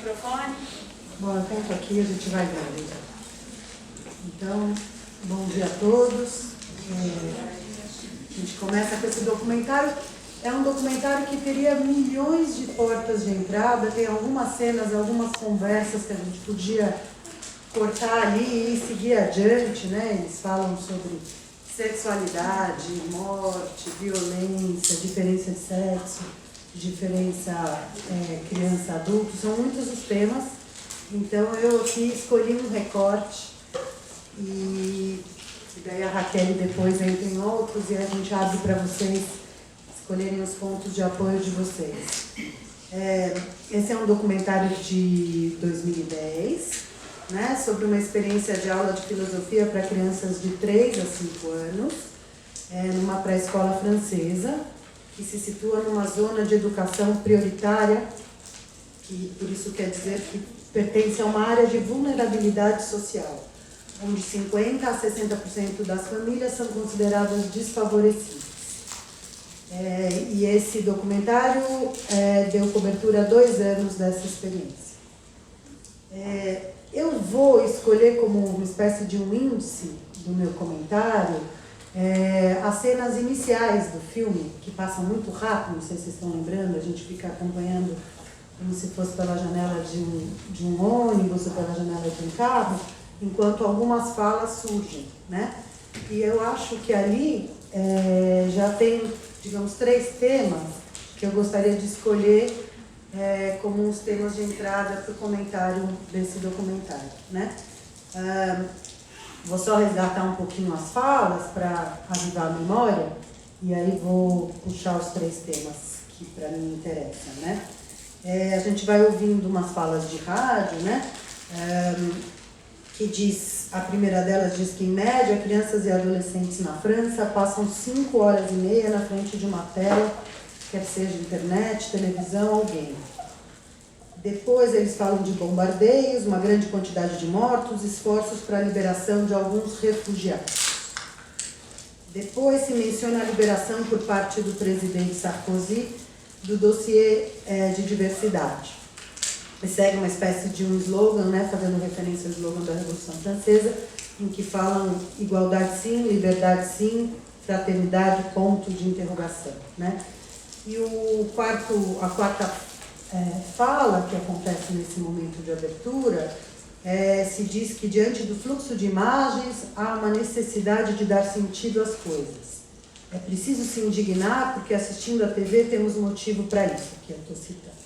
microfone. Bom, eu tento aqui, a gente vai vendo. Então, bom dia a todos. A gente começa com esse documentário. É um documentário que teria milhões de portas de entrada, tem algumas cenas, algumas conversas que a gente podia cortar ali e seguir adiante, né? Eles falam sobre sexualidade, morte, violência, diferença de sexo, diferença criança-adulto, são muitos os temas. Então eu aqui escolhi um recorte e daí a Raquel depois entra em outros e a gente abre para vocês escolherem os pontos de apoio de vocês. Esse é um documentário de 2010, né, sobre uma experiência de aula de filosofia para crianças de 3 a 5 anos, numa pré-escola francesa, que se situa numa zona de educação prioritária, que por isso quer dizer que pertence a uma área de vulnerabilidade social, onde 50% a 60% das famílias são consideradas desfavorecidas. E esse documentário deu cobertura a 2 anos dessa experiência. Eu vou escolher como uma espécie de um índice do meu comentário as cenas iniciais do filme, que passam muito rápido, não sei se vocês estão lembrando, a gente fica acompanhando como se fosse pela janela de um ônibus ou pela janela de um carro, enquanto algumas falas surgem, né? E eu acho que ali já tem, digamos, 3 temas que eu gostaria de escolher como os temas de entrada para o comentário desse documentário, né? Vou só resgatar um pouquinho as falas para avivar a memória e aí vou puxar os 3 temas que para mim interessam, né? A gente vai ouvindo umas falas de rádio, né? Que diz, a primeira delas diz que em média crianças e adolescentes na França passam 5 horas e meia na frente de uma tela, quer seja internet, televisão ou game. Depois eles falam de bombardeios, uma grande quantidade de mortos, esforços para a liberação de alguns refugiados. Depois se menciona a liberação por parte do presidente Sarkozy do dossiê de diversidade. E segue uma espécie de um slogan, né, fazendo referência ao slogan da Revolução Francesa, em que falam igualdade sim, liberdade sim, fraternidade, ponto de interrogação, né? E a quarta fala que acontece nesse momento de abertura, se diz que diante do fluxo de imagens há uma necessidade de dar sentido às coisas. É preciso se indignar porque assistindo a TV temos motivo para isso, que eu estou citando.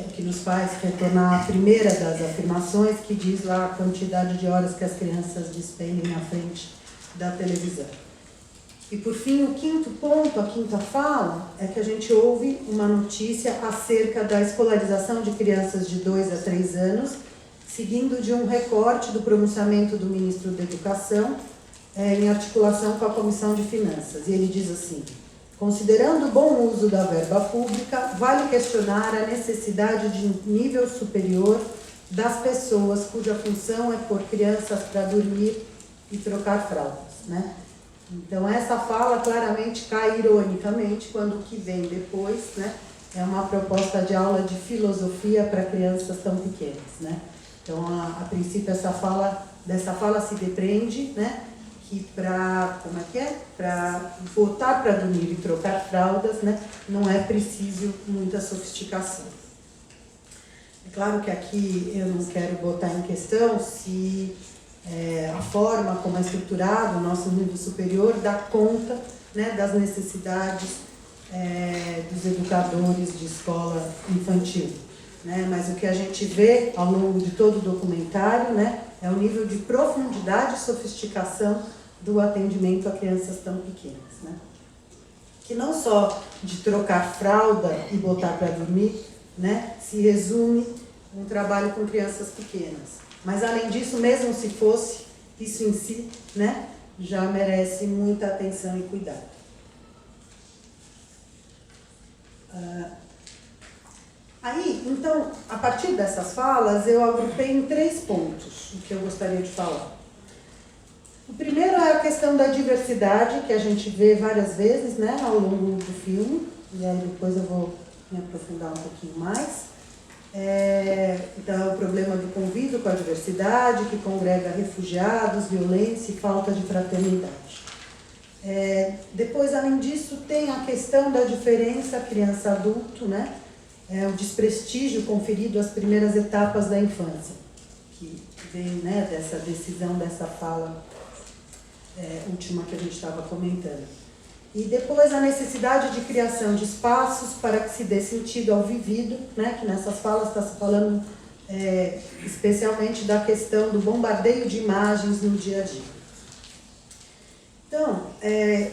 O que nos faz retornar à primeira das afirmações, que diz lá a quantidade de horas que as crianças despendem na frente da televisão. E por fim, o quinto ponto, a quinta fala, é que a gente ouve uma notícia acerca da escolarização de crianças de 2 a 3 anos, seguindo de um recorte do pronunciamento do ministro da Educação, em articulação com a Comissão de Finanças. E ele diz assim: considerando o bom uso da verba pública, vale questionar a necessidade de um nível superior das pessoas cuja função é pôr crianças para dormir e trocar fraldas, né? Então essa fala claramente cai ironicamente quando o que vem depois, né, é uma proposta de aula de filosofia para crianças tão pequenas, né? Então a princípio dessa fala se depreende, né, que para botar para dormir e trocar fraldas, né, não é preciso muita sofisticação. É claro que aqui eu não quero botar em questão se a forma como é estruturado o nosso nível superior dá conta, né, das necessidades dos educadores de escola infantil, né? Mas o que a gente vê ao longo de todo o documentário, né, é o nível de profundidade e sofisticação do atendimento a crianças tão pequenas, né? Que não só de trocar fralda e botar para dormir, né, se resume um trabalho com crianças pequenas. Mas além disso, mesmo se fosse isso em si, né, já merece muita atenção e cuidado. Aí, então, a partir dessas falas, eu agrupei em 3 pontos o que eu gostaria de falar. O primeiro é a questão da diversidade, que a gente vê várias vezes, né, ao longo do filme, e aí depois eu vou me aprofundar um pouquinho mais. Então, é o problema do convívio com a diversidade, que congrega refugiados, violência e falta de fraternidade. Depois, além disso, tem a questão da diferença criança-adulto, né? O desprestígio conferido às primeiras etapas da infância, que vem, né, dessa decisão, dessa fala última que a gente estava comentando. E depois a necessidade de criação de espaços para que se dê sentido ao vivido, né, que nessas falas está se falando especialmente da questão do bombardeio de imagens no dia a dia. Então,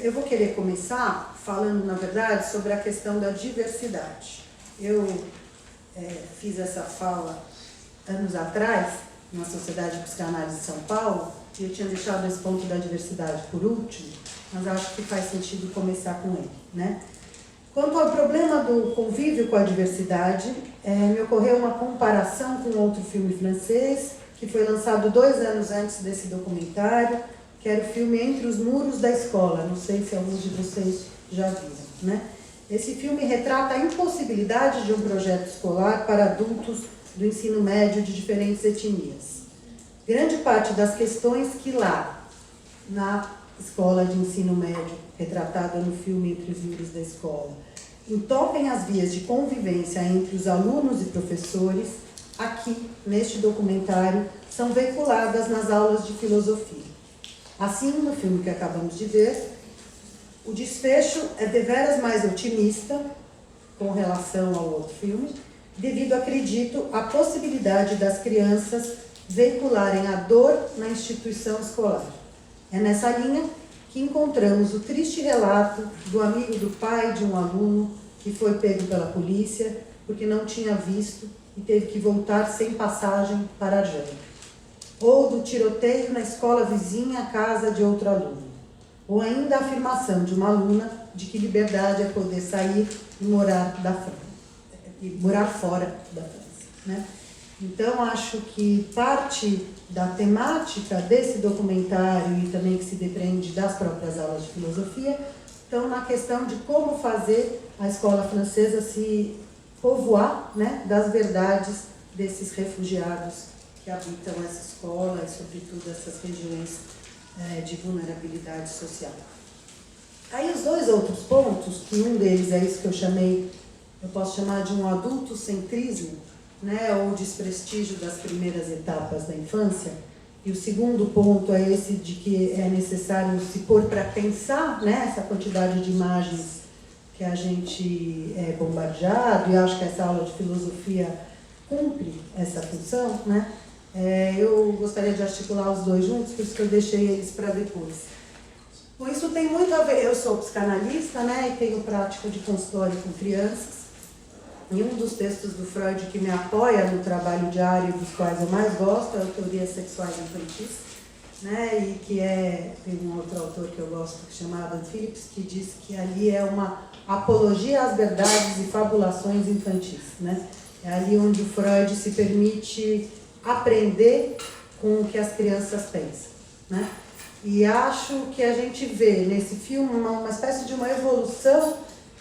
eu vou querer começar falando, na verdade, sobre a questão da diversidade. Eu fiz essa fala anos atrás, na Sociedade de Psicanálise de São Paulo, e eu tinha deixado esse ponto da diversidade por último, mas acho que faz sentido começar com ele, né? Quanto ao problema do convívio com a diversidade, me ocorreu uma comparação com outro filme francês, que foi lançado 2 anos antes desse documentário, que era o filme Entre os Muros da Escola. Não sei se alguns de vocês já viram, né? Esse filme retrata a impossibilidade de um projeto escolar para adultos do ensino médio de diferentes etnias. Grande parte das questões que lá, na escola de ensino médio, retratada no filme Entre os Muros da Escola, entopem as vias de convivência entre os alunos e professores, aqui, neste documentário, são veiculadas nas aulas de filosofia. Assim, no filme que acabamos de ver, o desfecho é deveras mais otimista com relação ao outro filme, devido, acredito, à possibilidade das crianças veicularem a dor na instituição escolar. É nessa linha que encontramos o triste relato do amigo do pai de um aluno que foi pego pela polícia porque não tinha visto e teve que voltar sem passagem para a Argélia. Ou do tiroteio na escola vizinha à casa de outro aluno. Ou ainda a afirmação de uma aluna de que liberdade é poder sair e morar fora da França, né? Então, acho que parte da temática desse documentário e também que se depreende das próprias aulas de filosofia estão na questão de como fazer a escola francesa se povoar, né, das verdades desses refugiados que habitam essa escola e, sobretudo, essas regiões de vulnerabilidade social. Aí, os 2 outros pontos, que um deles é isso que eu posso chamar de um adultocentrismo, né, ou desprestígio das primeiras etapas da infância, e o segundo ponto é esse de que é necessário se pôr para pensar, né, essa quantidade de imagens que a gente é bombardeado, e acho que essa aula de filosofia cumpre essa função, né? Eu gostaria de articular os 2 juntos, por isso que eu deixei eles para depois. Bom, isso tem muito a ver, eu sou psicanalista, né, e tenho prática de consultório com crianças, e um dos textos do Freud que me apoia no trabalho diário, dos quais eu mais gosto, é a Teorias Sexuais Infantis, né, e que tem um outro autor que eu gosto, chamado Adam Phillips, que diz que ali é uma apologia às verdades e fabulações infantis, né? É ali onde o Freud se permite aprender com o que as crianças pensam, né? E acho que a gente vê nesse filme uma espécie de uma evolução,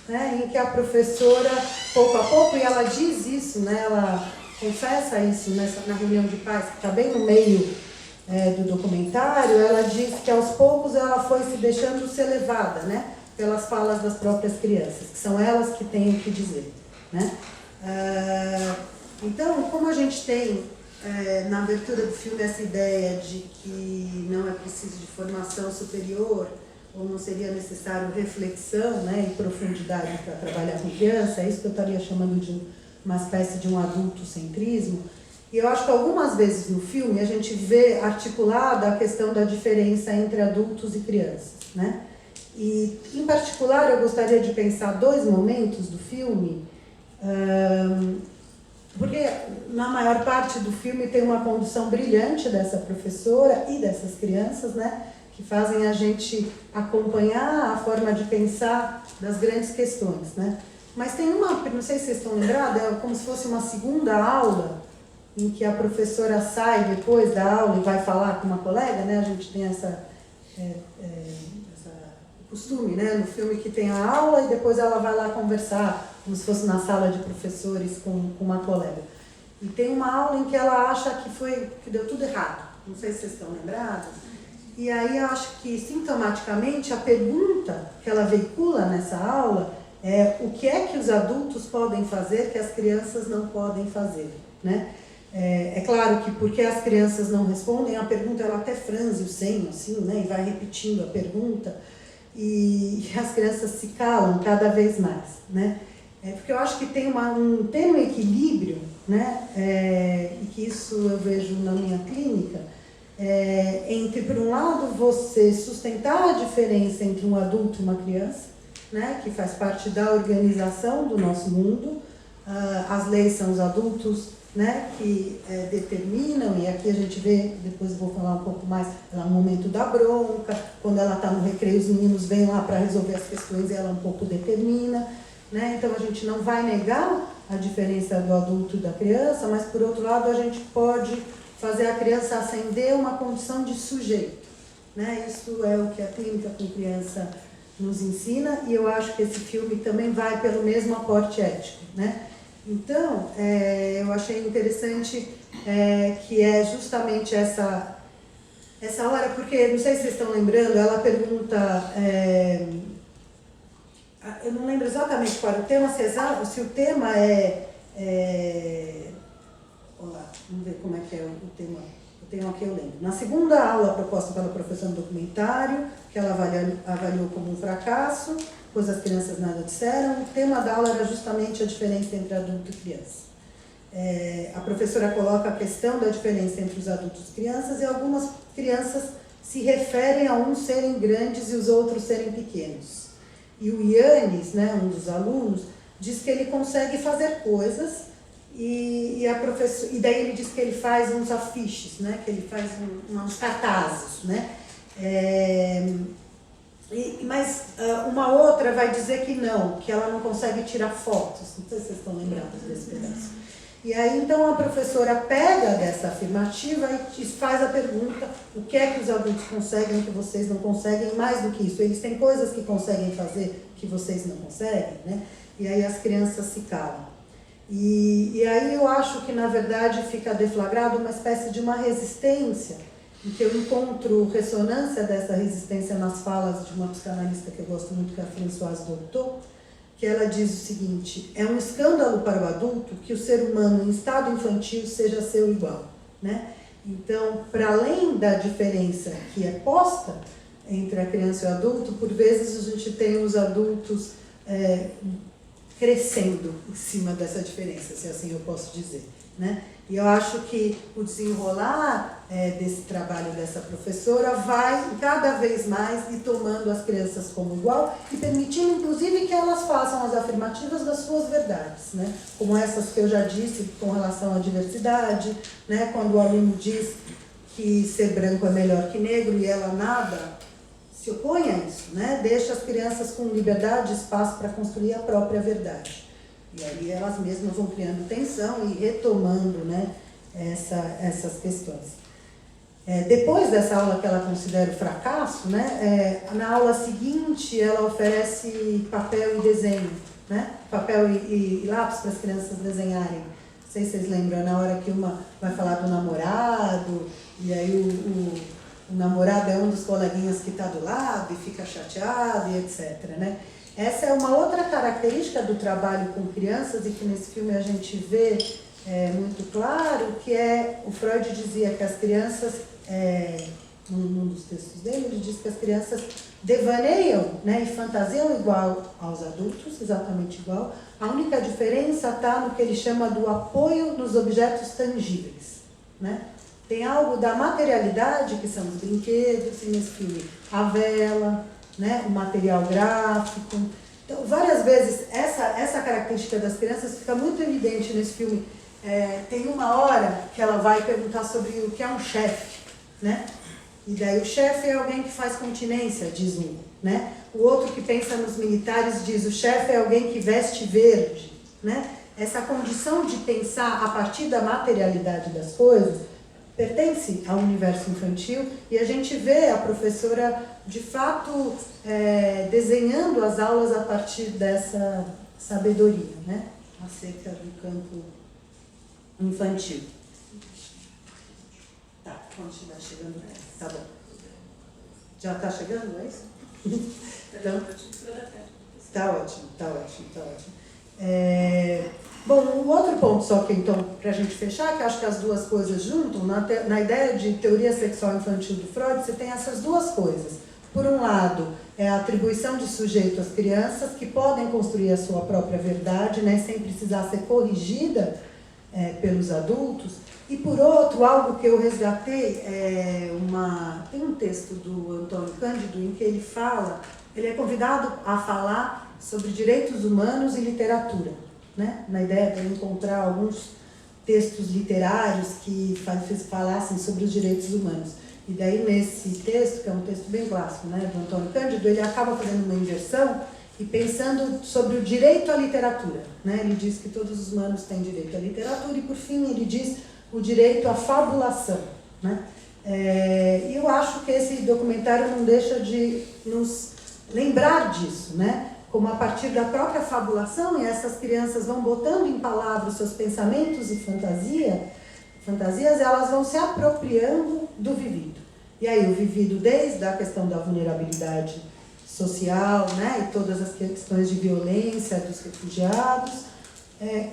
né, em que a professora, pouco a pouco, e ela diz isso, né, ela confessa isso na reunião de pais, que está bem no meio do documentário, ela diz que aos poucos ela foi se deixando ser levada, né, pelas falas das próprias crianças, que são elas que têm o que dizer, né? Então, como a gente tem na abertura do filme essa ideia de que não é preciso de formação superior, ou não seria necessário reflexão, né, e profundidade para trabalhar com criança, é isso que eu estaria chamando de uma espécie de um adultocentrismo. E eu acho que algumas vezes no filme a gente vê articulada a questão da diferença entre adultos e crianças, né? E, em particular, eu gostaria de pensar 2 momentos do filme, porque na maior parte do filme tem uma condução brilhante dessa professora e dessas crianças, né, que fazem a gente acompanhar a forma de pensar das grandes questões, né? Mas tem não sei se vocês estão lembrados, é como se fosse uma segunda aula, em que a professora sai depois da aula e vai falar com uma colega, né? A gente tem essa costume, né, no filme, que tem a aula e depois ela vai lá conversar, como se fosse na sala de professores com uma colega. E tem uma aula em que ela acha que deu tudo errado. Não sei se vocês estão lembrados. E aí eu acho que, sintomaticamente, a pergunta que ela veicula nessa aula é o que é que os adultos podem fazer que as crianças não podem fazer, né? É claro que porque as crianças não respondem, a pergunta ela até franze o senho, assim, né? E vai repetindo a pergunta e as crianças se calam cada vez mais, né? Porque eu acho que tem tem um equilíbrio, né? E que isso eu vejo na minha clínica, entre, por um lado, você sustentar a diferença entre um adulto e uma criança, né? Que faz parte da organização do nosso mundo. As leis são os adultos, né, que determinam, e aqui a gente vê, depois eu vou falar um pouco mais, lá no momento da bronca, quando ela está no recreio, os meninos vêm lá para resolver as questões e ela um pouco determina, né? Então a gente não vai negar a diferença do adulto e da criança, mas por outro lado a gente pode fazer a criança ascender uma condição de sujeito, né? Isso é o que a clínica com criança nos ensina, e eu acho que esse filme também vai pelo mesmo aporte ético, né? Então, eu achei interessante que é justamente essa hora, porque, não sei se vocês estão lembrando, ela pergunta, eu não lembro exatamente qual era o tema, se o tema vamos lá, vamos ver como é que é o tema. Eu tenho aqui, eu lembro. Na segunda aula proposta pela professora no documentário, que ela avaliou como um fracasso, pois as crianças nada disseram, o tema da aula era justamente a diferença entre adulto e criança. A professora coloca a questão da diferença entre os adultos e crianças, e algumas crianças se referem a uns serem grandes e os outros serem pequenos. E o Yannis, né, um dos alunos, diz que ele consegue fazer coisas, e daí ele diz que ele faz uns afiches, né, que ele faz uns cartazes, né? Mas uma outra vai dizer que ela não consegue tirar fotos. Não sei se vocês estão lembrados desse pedaço. E aí, então, a professora pega dessa afirmativa e faz a pergunta: o que é que os adultos conseguem que vocês não conseguem? Mais do que isso, eles têm coisas que conseguem fazer que vocês não conseguem, né? E aí as crianças se calam. E aí eu acho que, na verdade, fica deflagrado uma espécie de uma resistência, em que eu encontro ressonância dessa resistência nas falas de uma psicanalista que eu gosto muito, que é a Françoise Dolto, que ela diz o seguinte: é um escândalo para o adulto que o ser humano em estado infantil seja seu igual, né? Então, para além da diferença que é posta entre a criança e o adulto, por vezes a gente tem os adultos crescendo em cima dessa diferença, se assim eu posso dizer, né? E eu acho que o desenrolar desse trabalho dessa professora vai cada vez mais ir tomando as crianças como igual e permitindo, inclusive, que elas façam as afirmativas das suas verdades, né? Como essas que eu já disse com relação à diversidade, né? Quando o aluno diz que ser branco é melhor que negro e ela nada se opõe a isso, né? Deixa as crianças com liberdade e espaço para construir a própria verdade. E aí elas mesmas vão criando tensão e retomando, né, essas questões. Depois dessa aula que ela considera o fracasso, né, na aula seguinte ela oferece papel e desenho, né? Papel e lápis para as crianças desenharem. Não sei se vocês lembram, na hora que uma vai falar do namorado, e aí o namorado é um dos coleguinhas que está do lado e fica chateado e etc, né? Essa é uma outra característica do trabalho com crianças e que nesse filme a gente vê muito claro, que o Freud dizia que as crianças, num dos textos dele, ele diz que as crianças devaneiam, né, e fantasiam igual aos adultos, exatamente igual. A única diferença está no que ele chama do apoio nos objetos tangíveis, né? Tem algo da materialidade, que são os brinquedos, e nesse filme a vela, né, o material gráfico. Então, várias vezes, essa característica das crianças fica muito evidente nesse filme. Tem uma hora que ela vai perguntar sobre o que é um chefe, né? E daí o chefe é alguém que faz continência, diz um, né? O outro que pensa nos militares diz: o chefe é alguém que veste verde, né? Essa condição de pensar a partir da materialidade das coisas pertence ao universo infantil, e a gente vê a professora, de fato, desenhando as aulas a partir dessa sabedoria, né? Acerca do campo infantil. Tá, quando estiver chegando, tá bom. Já está chegando, é isso? Então, tá ótimo, tá ótimo, tá ótimo. Bom, um outro ponto só que, então, para a gente fechar, que acho que as duas coisas juntam, na ideia de teoria sexual infantil do Freud, você tem essas duas coisas. Por um lado, é a atribuição de sujeito às crianças, que podem construir a sua própria verdade, né, sem precisar ser corrigida pelos adultos. E por outro, algo que eu resgatei, tem um texto do Antônio Cândido em que ele é convidado a falar sobre direitos humanos e literatura, né? Na ideia de encontrar alguns textos literários que falassem sobre os direitos humanos. E daí nesse texto, que é um texto bem clássico, né, do Antônio Cândido, ele acaba fazendo uma inversão e pensando sobre o direito à literatura, né? Ele diz que todos os humanos têm direito à literatura e, por fim, ele diz o direito à fabulação, né? E eu acho que esse documentário não deixa de nos lembrar disso, né? Como a partir da própria fabulação, e essas crianças vão botando em palavras seus pensamentos e fantasias, elas vão se apropriando do vivido. E aí o vivido desde a questão da vulnerabilidade social, né? E todas as questões de violência dos refugiados,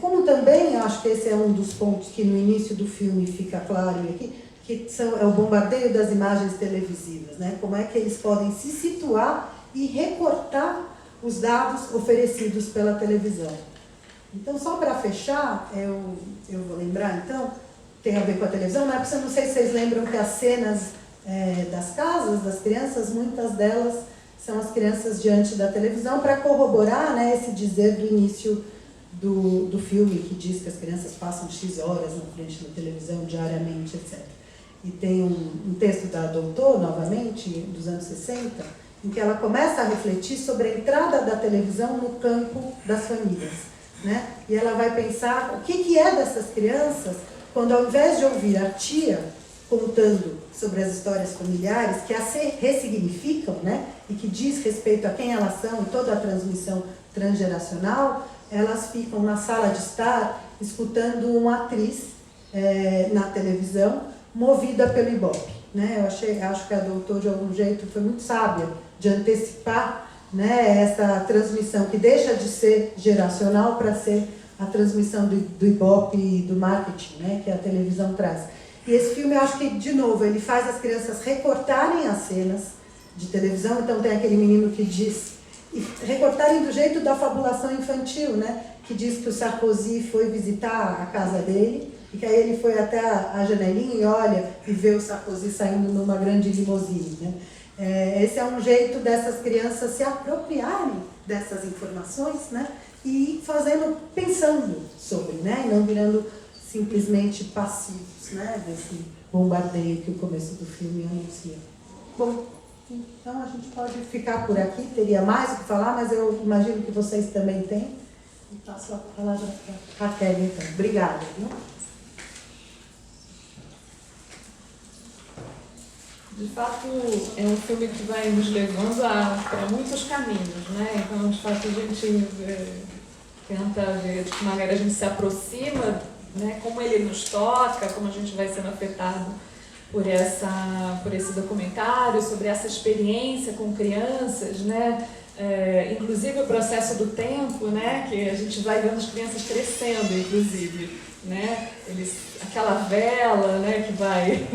como também, acho que esse é um dos pontos que no início do filme fica claro aqui, que é o bombardeio das imagens televisivas, né? Como é que eles podem se situar e recortar os dados oferecidos pela televisão. Então, só para fechar, eu vou lembrar, então, tem a ver com a televisão, mas eu não sei se vocês lembram que as cenas das casas, das crianças, muitas delas são as crianças diante da televisão, para corroborar, né, esse dizer do início do filme, que diz que as crianças passam X horas na frente da televisão diariamente, etc. E tem um texto da Doutor, novamente, dos anos 60, em que ela começa a refletir sobre a entrada da televisão no campo das famílias, né? E ela vai pensar o que é dessas crianças quando, ao invés de ouvir a tia contando sobre as histórias familiares, que as ressignificam, né? E que diz respeito a quem elas são e toda a transmissão transgeracional, elas ficam na sala de estar escutando uma atriz na televisão movida pelo Ibope, né? Acho que a Doutor, de algum jeito, foi muito sábia de antecipar, né, essa transmissão que deixa de ser geracional para ser a transmissão do Ibope e do marketing, né, que a televisão traz. E esse filme, eu acho que, de novo, ele faz as crianças recortarem as cenas de televisão. Então tem aquele menino que diz, e recortarem do jeito da fabulação infantil, né, que diz que o Sarkozy foi visitar a casa dele, e que aí ele foi até a janelinha e olha, e vê o Sarkozy saindo numa grande limusine, né. Esse é um jeito dessas crianças se apropriarem dessas informações, né, e pensando sobre, né, e não virando simplesmente passivos, né, desse bombardeio que o começo do filme anuncia. Bom, então a gente pode ficar por aqui, teria mais o que falar, mas eu imagino que vocês também têm. E passo a palavra para a Raquel, então. Obrigada. Viu? De fato, é um filme que vai nos levando para muitos caminhos, né? Então, de fato, a gente tenta ver de que maneira a gente se aproxima, né? Como ele nos toca, como a gente vai sendo afetado por esse documentário, sobre essa experiência com crianças, né? Inclusive o processo do tempo, né? Que a gente vai vendo as crianças crescendo, inclusive, né? Aquela vela, né? Que vai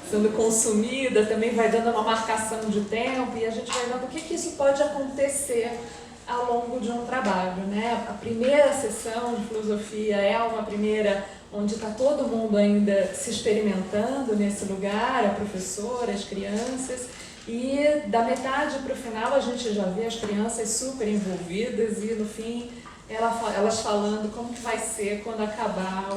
sendo consumida, também vai dando uma marcação de tempo, e a gente vai vendo o que isso pode acontecer ao longo de um trabalho, né? A primeira sessão de filosofia é uma primeira onde está todo mundo ainda se experimentando nesse lugar, a professora, as crianças, e da metade para o final a gente já vê as crianças super envolvidas e no fim elas falando como que vai ser quando acabar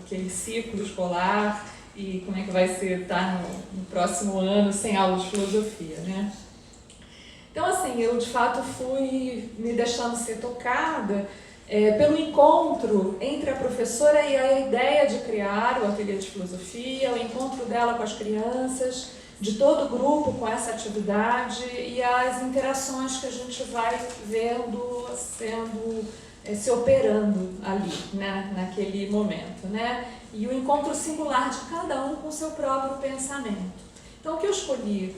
aquele ciclo escolar, e como é que vai ser estar no próximo ano sem aula de filosofia, né? Então, assim, eu de fato fui me deixando ser tocada pelo encontro entre a professora e a ideia de criar o ateliê de filosofia, o encontro dela com as crianças, de todo o grupo com essa atividade e as interações que a gente vai vendo sendo se operando ali, né, naquele momento, né? E o encontro singular de cada um com o seu próprio pensamento. Então, o que eu escolhi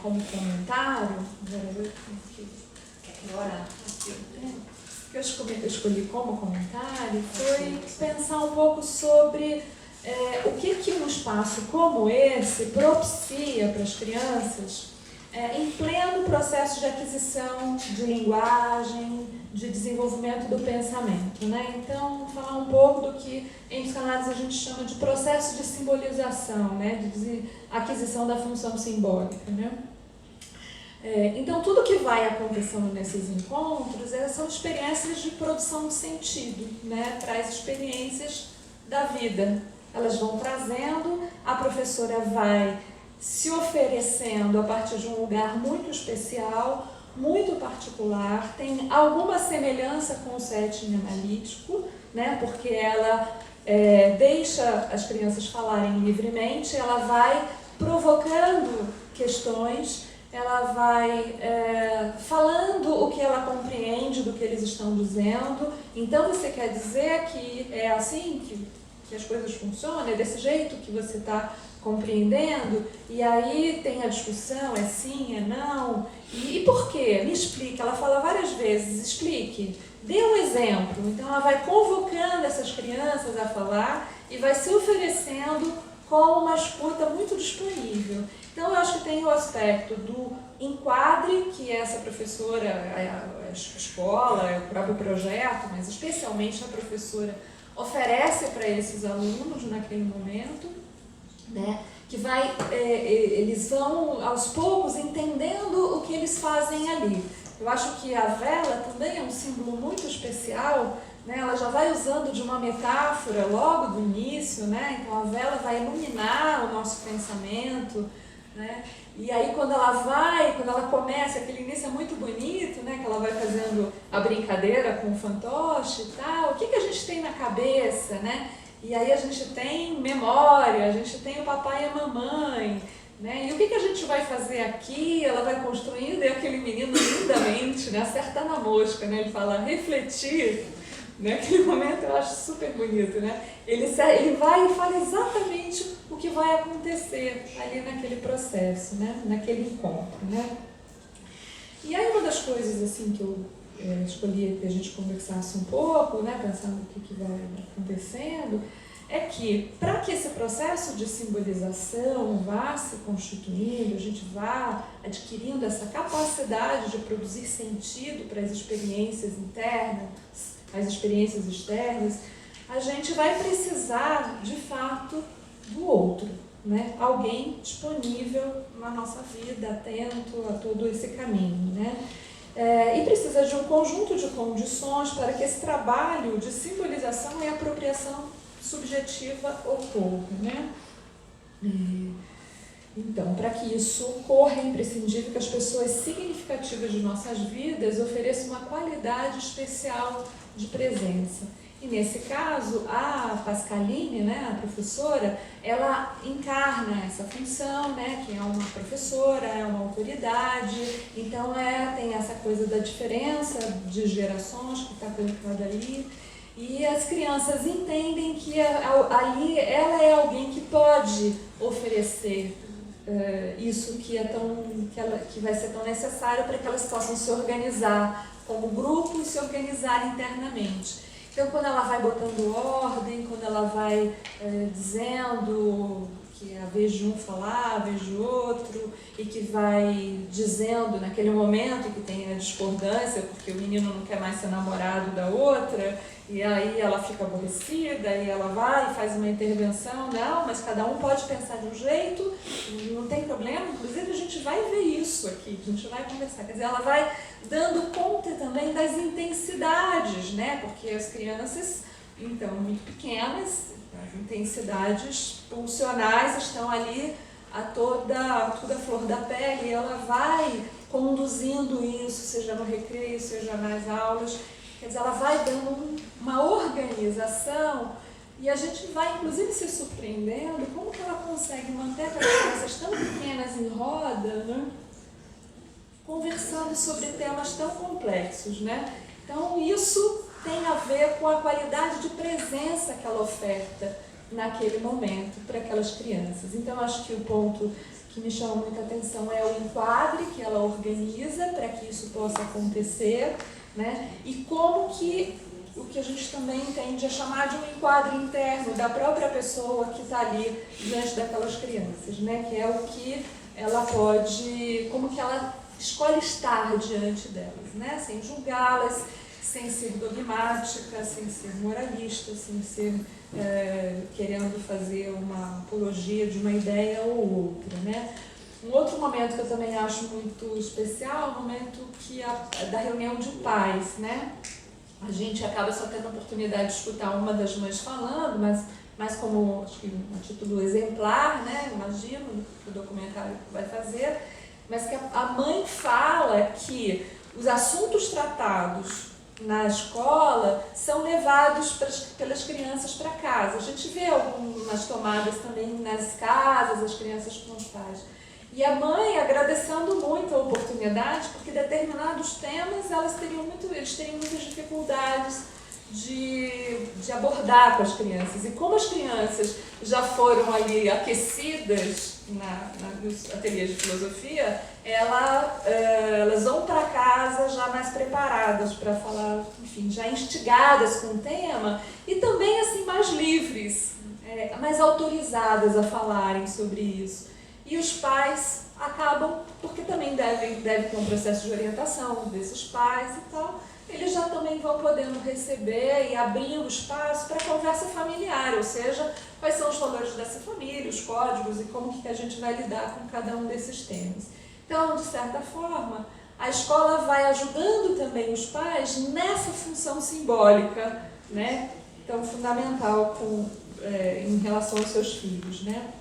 como comentário, o que eu escolhi como comentário foi pensar um pouco sobre o que um espaço como esse propicia para as crianças em pleno processo de aquisição de linguagem, de desenvolvimento do pensamento, né? Então, falar um pouco do que em psicanálise a gente chama de processo de simbolização, né? De aquisição da função simbólica, né? Então, tudo que vai acontecendo nesses encontros são experiências de produção de sentido, né? Traz experiências da vida. Elas vão trazendo, a professora vai se oferecendo a partir de um lugar muito especial, muito particular, tem alguma semelhança com o setting analítico, né? Porque ela deixa as crianças falarem livremente, ela vai provocando questões, ela vai falando o que ela compreende do que eles estão dizendo. Então, você quer dizer que é assim que as coisas funcionam, é desse jeito que você está compreendendo? E aí tem a discussão, é sim, é não. E por quê? Me explique. Ela fala várias vezes, explique, dê um exemplo. Então, ela vai convocando essas crianças a falar e vai se oferecendo com uma escuta muito disponível. Então, eu acho que tem o aspecto do enquadre, que essa professora, a escola, o próprio projeto, mas especialmente a professora, oferece para esses alunos naquele momento, né? Que eles vão aos poucos entendendo o que eles fazem ali. Eu acho que a vela também é um símbolo muito especial, né? Ela já vai usando de uma metáfora logo do início, né? Então a vela vai iluminar o nosso pensamento, né? E aí quando ela começa, aquele início é muito bonito, né? Que ela vai fazendo a brincadeira com o fantoche e tal. O que a gente tem na cabeça, né? E aí a gente tem memória, a gente tem o papai e a mamãe, né? E o que a gente vai fazer aqui? Ela vai construindo, e aquele menino lindamente, né? Acertando a mosca, né? Ele fala refletir, né? Aquele momento eu acho super bonito, né? Ele vai e fala exatamente o que vai acontecer ali naquele processo, né? Naquele encontro, né? E aí uma das coisas assim que eu escolhi que a gente conversasse um pouco, né, pensando o que vai acontecendo, é que para que esse processo de simbolização vá se constituindo, a gente vá adquirindo essa capacidade de produzir sentido para as experiências internas, as experiências externas, a gente vai precisar, de fato, do outro, né? Alguém disponível na nossa vida, atento a todo esse caminho, né? E precisa de um conjunto de condições para que esse trabalho de simbolização e apropriação subjetiva ocorra, né? Então, para que isso ocorra, é imprescindível que as pessoas significativas de nossas vidas ofereçam uma qualidade especial de presença. E nesse caso, a Pascaline, né, a professora, ela encarna essa função, né, que é uma professora, é uma autoridade, então tem essa coisa da diferença de gerações que está colocada aí, e as crianças entendem que ali ela é alguém que pode oferecer isso que vai ser tão necessário para que elas possam se organizar como grupo e se organizar internamente. Então, quando ela vai botando ordem, quando ela vai dizendo que é a vez de um falar, a vez de outro, e que vai dizendo naquele momento que tem a discordância, porque o menino não quer mais ser namorado da outra, e aí ela fica aborrecida, e ela vai e faz uma intervenção, não, mas cada um pode pensar de um jeito, não tem problema, inclusive a gente vai ver isso aqui, a gente vai conversar, quer dizer, ela vai dando conta também das intensidades, né, porque as crianças, então, muito pequenas, as intensidades pulsionais estão ali a toda flor da pele, e ela vai conduzindo isso, seja no recreio, seja nas aulas. Quer dizer, ela vai dando uma organização e a gente vai, inclusive, se surpreendendo como que ela consegue manter aquelas crianças tão pequenas em roda, né, conversando sobre temas tão complexos, né? Então, isso tem a ver com a qualidade de presença que ela oferta naquele momento para aquelas crianças. Então, acho que o ponto que me chama muita atenção é o enquadre que ela organiza para que isso possa acontecer, né? E como que o que a gente também tende a chamar de um enquadre interno da própria pessoa que está ali diante daquelas crianças, né? Que é o que ela pode, como que ela escolhe estar diante delas, né? Sem julgá-las, sem ser dogmática, sem ser moralista, sem ser querendo fazer uma apologia de uma ideia ou outra, né? Um outro momento que eu também acho muito especial é o momento da reunião de pais, né? A gente acaba só tendo a oportunidade de escutar uma das mães falando, mas como acho que um título exemplar, né? Imagino o documentário que vai fazer, mas que a mãe fala que os assuntos tratados na escola são levados pelas crianças para casa. A gente vê algumas tomadas também nas casas, as crianças com os pais. E a mãe agradecendo muito a oportunidade, porque determinados temas eles teriam muitas dificuldades de abordar com as crianças. E como as crianças já foram ali aquecidas nos ateliês de filosofia, elas vão para casa já mais preparadas para falar, enfim, já instigadas com o tema e também assim mais livres, mais autorizadas a falarem sobre isso. E os pais acabam, porque também deve ter um processo de orientação desses pais e tal, eles já também vão podendo receber e abrir o espaço para a conversa familiar, ou seja, quais são os valores dessa família, os códigos e como que a gente vai lidar com cada um desses temas. Então, de certa forma, a escola vai ajudando também os pais nessa função simbólica, né, tão fundamental em relação aos seus filhos, né?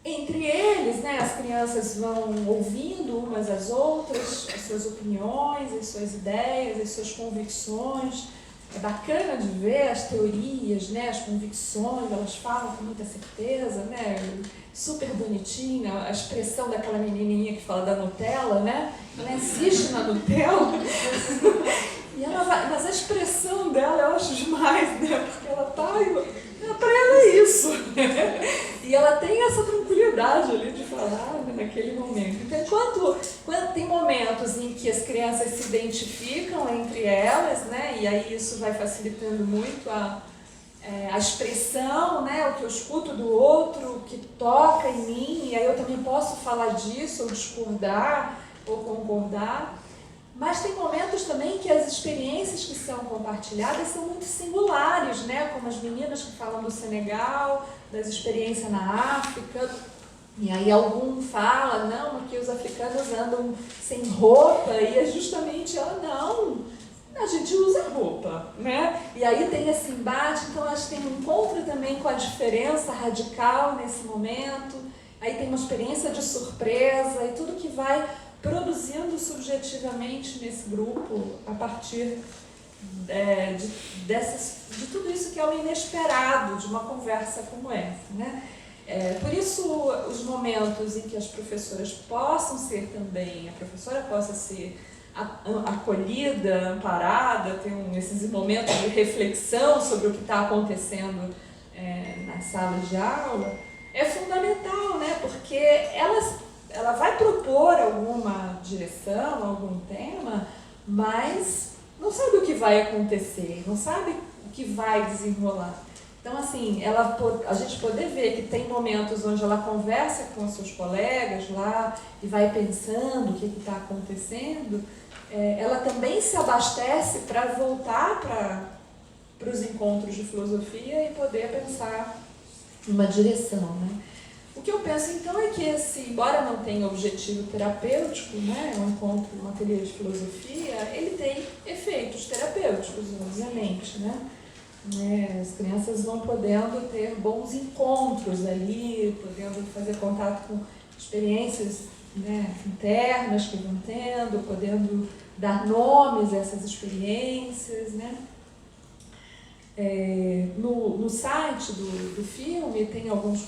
Entre eles, né, as crianças vão ouvindo umas às outras, as suas opiniões, as suas ideias, as suas convicções. É bacana de ver as teorias, né, as convicções, elas falam com muita certeza, né, super bonitinha, a expressão daquela menininha que fala da Nutella, né, ela insiste na Nutella, e mas a expressão dela eu acho demais, né, porque ela tá... Para ela é isso. E ela tem essa tranquilidade ali de falar, né, naquele momento. Então, enquanto tem momentos em que as crianças se identificam entre elas, né, e aí isso vai facilitando muito a expressão, né, o que eu escuto do outro, o que toca em mim, e aí eu também posso falar disso, ou discordar, ou concordar. Mas tem momentos também que as experiências que são compartilhadas são muito singulares, né? Como as meninas que falam do Senegal, das experiências na África. E aí algum fala, não, que os africanos andam sem roupa, e é justamente ela, não, a gente usa roupa, né? E aí tem esse embate, então acho que tem um encontro também com a diferença radical nesse momento. Aí tem uma experiência de surpresa e tudo que vai produzindo subjetivamente nesse grupo a partir de tudo isso que é o inesperado de uma conversa como essa, né? Por isso, os momentos em que as professoras possam ser também, a professora possa ser acolhida, amparada, ter esses momentos de reflexão sobre o que está acontecendo nas salas de aula, é fundamental, né? Porque ela vai propor alguma direção, algum tema, mas não sabe o que vai acontecer, não sabe o que vai desenrolar. Então, assim, a gente poder ver que tem momentos onde ela conversa com os seus colegas lá e vai pensando o que está acontecendo, ela também se abastece para voltar para os encontros de filosofia e poder pensar uma direção, né? O que eu penso, então, é que embora não tenha objetivo terapêutico, né, um encontro, um ateliê de filosofia, ele tem efeitos terapêuticos, obviamente, né? As crianças vão podendo ter bons encontros ali, podendo fazer contato com experiências, né, internas que vão tendo, podendo dar nomes a essas experiências, né? No site do filme tem alguns